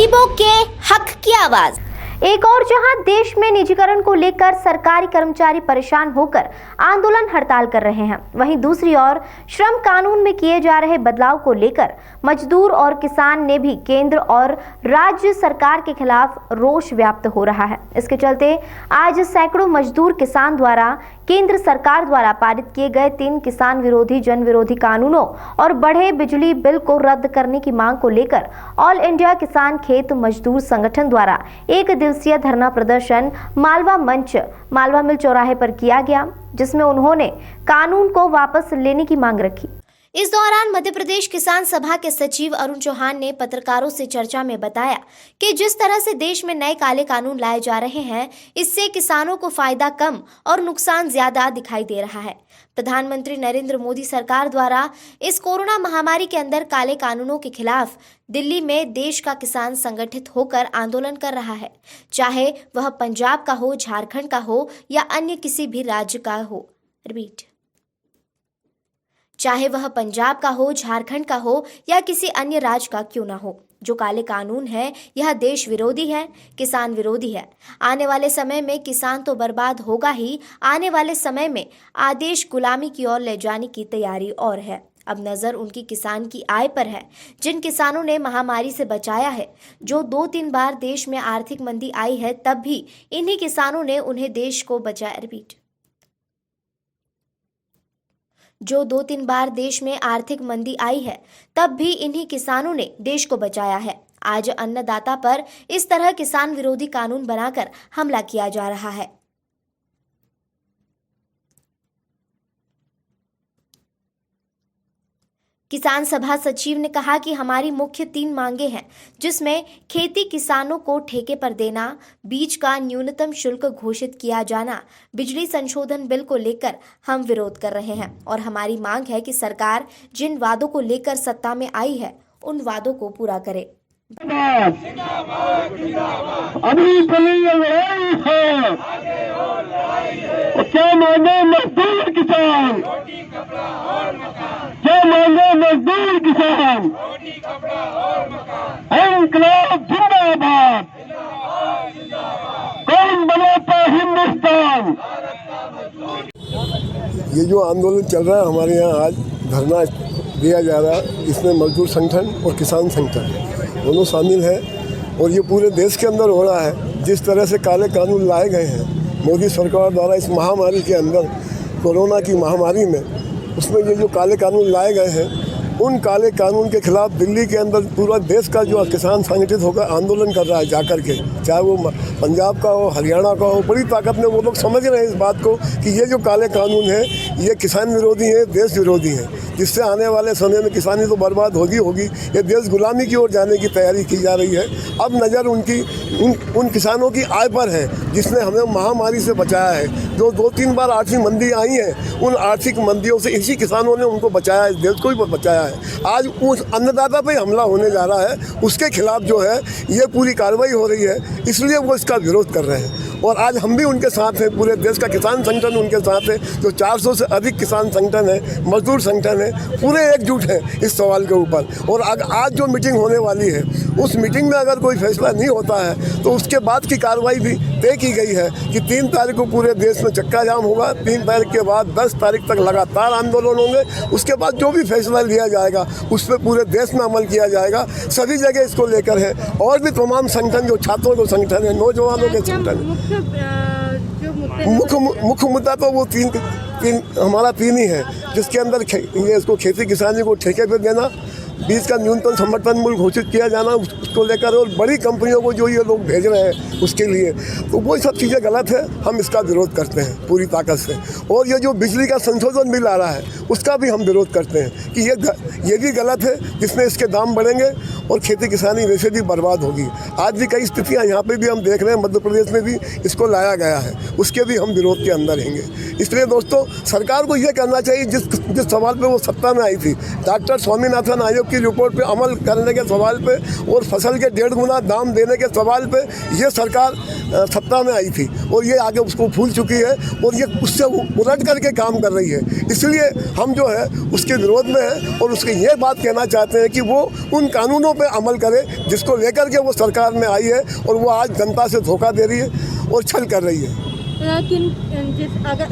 गरीबों के हक की आवाज। एक और जहां देश में निजीकरण को लेकर सरकारी कर्मचारी परेशान होकर आंदोलन हड़ताल कर रहे हैं, वहीं दूसरी ओर श्रम कानून में किए जा रहे बदलाव को लेकर मजदूर और किसान ने भी केंद्र और राज्य सरकार के खिलाफ रोष व्याप्त हो रहा है। इसके चलते आज सैकड़ों मजदूर किसान द्वारा केंद्र सरकार द्वारा पारित किए गए 3 किसान विरोधी जन विरोधी कानूनों और बढ़े बिजली बिल को रद्द करने की मांग को लेकर ऑल इंडिया किसान खेत मजदूर संगठन द्वारा एक दिवसीय धरना प्रदर्शन मालवा मंच मालवा मिल चौराहे पर किया गया, जिसमें उन्होंने कानून को वापस लेने की मांग रखी। इस दौरान मध्य प्रदेश किसान सभा के सचिव अरुण चौहान ने पत्रकारों से चर्चा में बताया कि जिस तरह से देश में नए काले कानून लाए जा रहे हैं, इससे किसानों को फायदा कम और नुकसान ज्यादा दिखाई दे रहा है। प्रधानमंत्री नरेंद्र मोदी सरकार द्वारा इस कोरोना महामारी के अंदर काले कानूनों के खिलाफ दिल्ली में देश का किसान संगठित होकर आंदोलन कर रहा है, चाहे वह पंजाब का हो, झारखंड का हो या अन्य किसी भी राज्य का हो। चाहे वह पंजाब का हो, झारखंड का हो या किसी अन्य राज्य का क्यों ना हो, जो काले कानून है यह देश विरोधी है, किसान विरोधी है। आने वाले समय में किसान तो बर्बाद होगा ही, आने वाले समय में आदेश गुलामी की ओर ले जाने की तैयारी और है। अब नजर उनकी किसान की आय पर है, जिन किसानों ने महामारी से बचाया है, जो 2-3 बार देश में आर्थिक मंदी आई है, तब भी इन्हीं किसानों ने उन्हें देश को बचाया। जो 2-3 बार देश में आर्थिक मंदी आई है, तब भी इन्हीं किसानों ने देश को बचाया है। आज अन्नदाता पर इस तरह किसान विरोधी कानून बनाकर हमला किया जा रहा है। किसान सभा सचिव ने कहा कि हमारी मुख्य 3 मांगे हैं, जिसमें खेती किसानों को ठेके पर देना, बीज का न्यूनतम शुल्क घोषित किया जाना, बिजली संशोधन बिल को लेकर हम विरोध कर रहे हैं और हमारी मांग है कि सरकार जिन वादों को लेकर सत्ता में आई है, उन वादों को पूरा करे। अभी क्या मांगे मजदूर किसान, क्या मांगे मजदूर किसान, इंकलाब जिंदाबाद, कौन बनाता हिंदुस्तान। ये जो आंदोलन चल रहा है हमारे यहाँ, आज धरना दिया जा रहा है, इसमें मजदूर संगठन और किसान संगठन दोनों शामिल हैं और ये पूरे देश के अंदर हो रहा है। जिस तरह से काले कानून लाए गए हैं मोदी सरकार द्वारा इस महामारी के अंदर, कोरोना की महामारी में, उसमें ये जो काले कानून लाए गए हैं, उन काले कानून के खिलाफ दिल्ली के अंदर पूरा देश का जो किसान संगठित होकर आंदोलन कर रहा है जाकर के, चाहे वो पंजाब का हो, हरियाणा का हो, बड़ी ताकत में वो लोग समझ रहे हैं इस बात को कि ये जो काले कानून है ये किसान विरोधी हैं, देश विरोधी हैं, जिससे आने वाले समय में किसानी तो बर्बाद होगी। ये देश गुलामी की ओर जाने की तैयारी की जा रही है। अब नज़र उनकी उन किसानों की आय पर है, जिसने हमें महामारी से बचाया है। जो 2-3 बार आर्थिक मंदी आई है, उन आर्थिक मंदियों से इसी किसानों ने उनको बचाया है, देश को ही बचाया है। आज उस अन्नदाता पे हमला होने जा रहा है, उसके खिलाफ जो है ये पूरी कार्रवाई हो रही है, इसलिए वो इसका विरोध कर रहे हैं। और आज हम भी उनके साथ हैं, पूरे देश का किसान संगठन उनके साथ है, जो 400 से अधिक किसान संगठन है, मजदूर संगठन है, पूरे एकजुट हैं इस सवाल के ऊपर। और आज जो मीटिंग होने वाली है, उस मीटिंग में अगर कोई फैसला नहीं होता है तो उसके बाद की कार्रवाई भी तय की गई है कि 3 तारीख को पूरे देश में चक्का जाम होगा। 3 तारीख के बाद 10 तारीख तक लगातार आंदोलन होंगे। उसके बाद जो भी फैसला लिया जाएगा उस पर पूरे देश में अमल किया जाएगा। सभी जगह इसको लेकर है और भी तमाम संगठन, जो छात्रों के संगठन है, नौजवानों के संगठन है। मुख्य मुद्दा तो वो तीन हमारा 3 ही है, जिसके अंदर ये इसको खेती किसानी को ठेके पे देना, बीज का न्यूनतम समर्थन मूल्य घोषित किया जाना, उसको लेकर, और बड़ी कंपनियों को जो ये लोग भेज रहे हैं उसके लिए, तो वो सब चीज़ें गलत है। हम इसका विरोध करते हैं पूरी ताकत से। और ये जो बिजली का संशोधन बिल आ रहा है उसका भी हम विरोध करते हैं कि ये भी गलत है, जिसमें इसके दाम बढ़ेंगे और खेती किसानी वैसे भी बर्बाद होगी। आज भी कई स्थितियाँ यहाँ पे भी हम देख रहे हैं, मध्य प्रदेश में भी इसको लाया गया है, उसके भी हम विरोध के अंदर रहेंगे। इसलिए दोस्तों, सरकार को ये करना चाहिए जिस सवाल पे वो सत्ता में आई थी, डॉक्टर स्वामीनाथन आयोग की रिपोर्ट पे अमल करने के सवाल पे और फसल के 1.5 गुना दाम देने के सवाल पे ये सरकार सत्ता में आई थी और ये आगे उसको भूल चुकी है और ये उससे उलट करके काम कर रही है। इसलिए हम जो है उसके विरोध में हैं और उसकी ये बात कहना चाहते हैं कि वो उन कानूनों पे अमल करे जिसको लेकर के वो सरकार में आई है और वो आज जनता से धोखा दे रही है और छल कर रही है। अगर